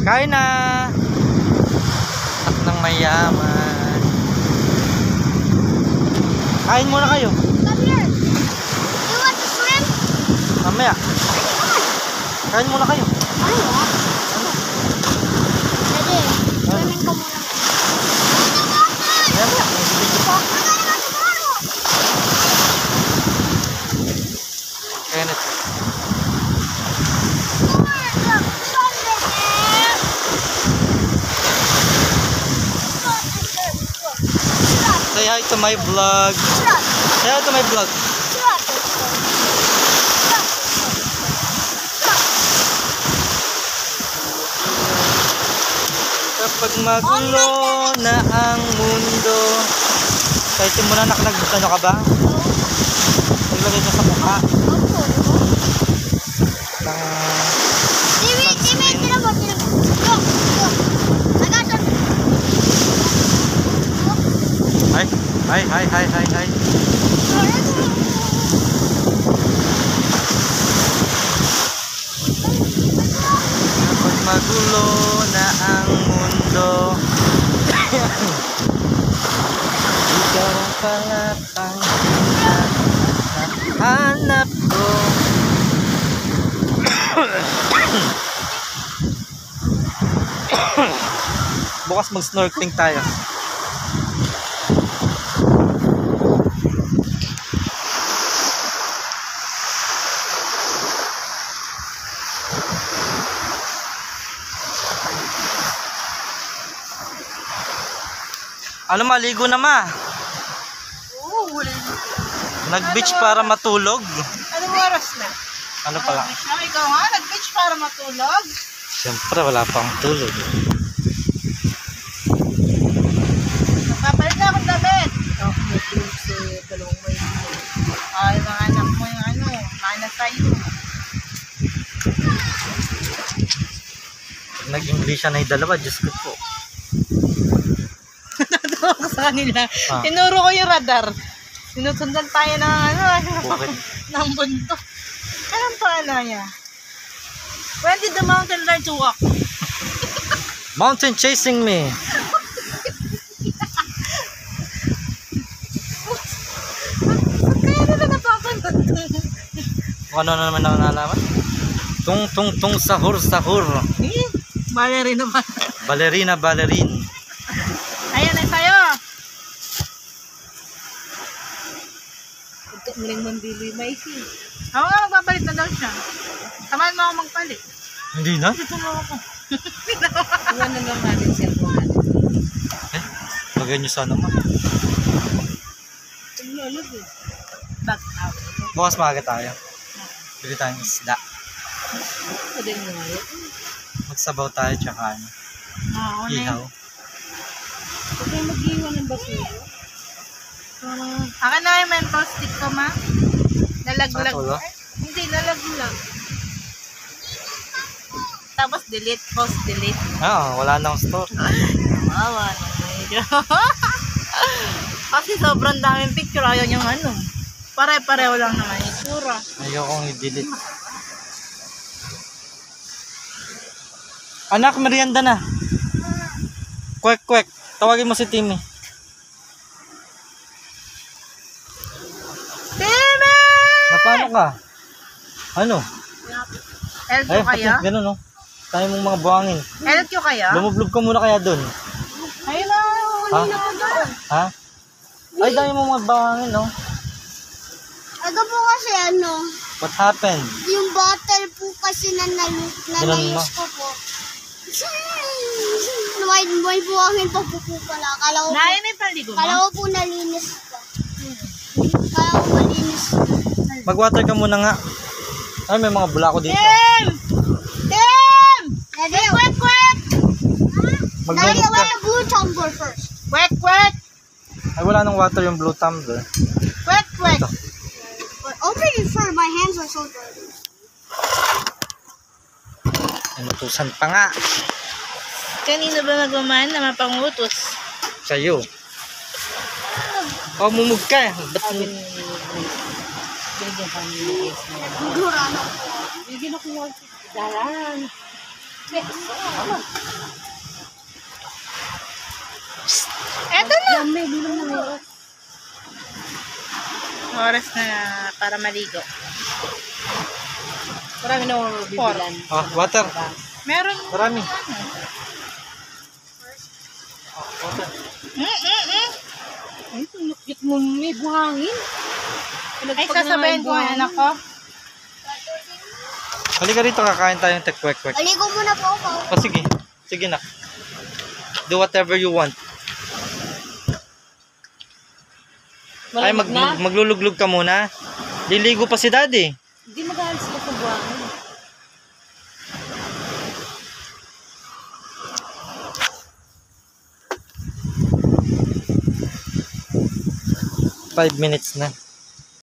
Kain na! At ng mayaman. Kain muna kayo. Come here. You want to swim? Mamaya. Kain muna kayo. Ay, what? Pwede. Swimming ko muna. Mamaya. Kenneth. Say hi to my vlog. Say hi to my vlog. Kapag magulo na ang mundo. Kahit simula ano ka ba? Naglagay ka sa mukha. Hi. Kapag magulo na ang mundo. Ikaw pala ang hanap ko. Bukas mag-snorkeling tayo. Ano, maligo na ma? Oo, Nag-beach para matulog. anong oras na? Ano pala? Ikaw nga, nag-beach para matulog. Siyempre wala pang tulog. Papalit na akong damit. Oh, matulog si dalawang may ay, mga anak mo yung ano, mana sa'yo. Nag-English na yung dalawa, Diyos ko po. Natawa ko sa kanila. Ah. Tinuro ko yung radar. Sinusundan tayo ng ano, Bakit? ng bundok. Anong pala niya? When did the mountain learn to walk? Mountain chasing me. Kaya nila napapantan to. Ano na naman ang nalaman? Tung sahur. Ballerina ba? Ballerin. Ayan na sa'yo. Huwag ka muling mandili, Maisi. Ako nga magpapalit na daw siya. Samahan mo ako magpalit. Hindi na? Ito mo ako. Iwan na lang natin siya po natin. Lagay nyo sana ma. Tumulog eh. Back out. Bukas maaga tayo. Bili tayong isda. Pwede mo nga yun. Magsabaw tayo tsaka ano. Oo, Ihaw. Huwag kayo mag-iwan ng basura. Akin na yung mental stick ko, ma. Nalaglag. Sa tulo? Hindi, nalaglag. Tapos delete, post delete. Oo, wala nang store. Mawa na medyo. Kasi sobrang daming picture. Ayaw niyang ano. Pare-pareho lang naman yung itsura. Ayokong i-delete. Anak, merienda na. Kwek. Tawagin mo si Timmy. Timmy! Paano ka? Ano? LQ Ay, kaya? pati, ganun, no? Tayo mong mga buhangin. LQ kaya? Lumublog ka muna kaya dun. Ayun na, Ha? huli na ko doon. Ha? Ay, tayo mong mga buhangin, no? Ako po kasi ano, What happened? yung bottle po kasi na Ganun mo? nayos ko po. May buhangin pa po pala. Kala May paligo mo? ko po nalinis pa. Kala ko malinis. Mag-water ka muna nga. Ay, may mga bulako dito. Tim! Tim! Daddy, Kwek, kwek! Daddy, I Maglulog ka. want a blue tumbler first. Kwek, kwek! Ay, wala nang water yung blue tumbler. Kwek, kwek! But open it first. My hands are so dirty. Inutusan pa nga. Kanino ba nagmamahal na mapangutos? Sa'yo. Oh, mumug ka. Ba't mo? Gurano. Bigyan ako ng dalan. Eto na! Dami, bilang ng oras. Oras na para maligo. Marami na ako bibilan. Ah, water. Meron. Marami. Ay, tunukit mo may buhangin. Ay, sasabayin ko ang anak ko. Halika rito, kakain tayong tek-kwek-kwek. Aligo muna po ako. O sige, sige na. Do whatever you want. Ay, magluluglog ka muna. Liligo pa si daddy. Hindi mag-aalis ka sa buhangin. 5 minutes na.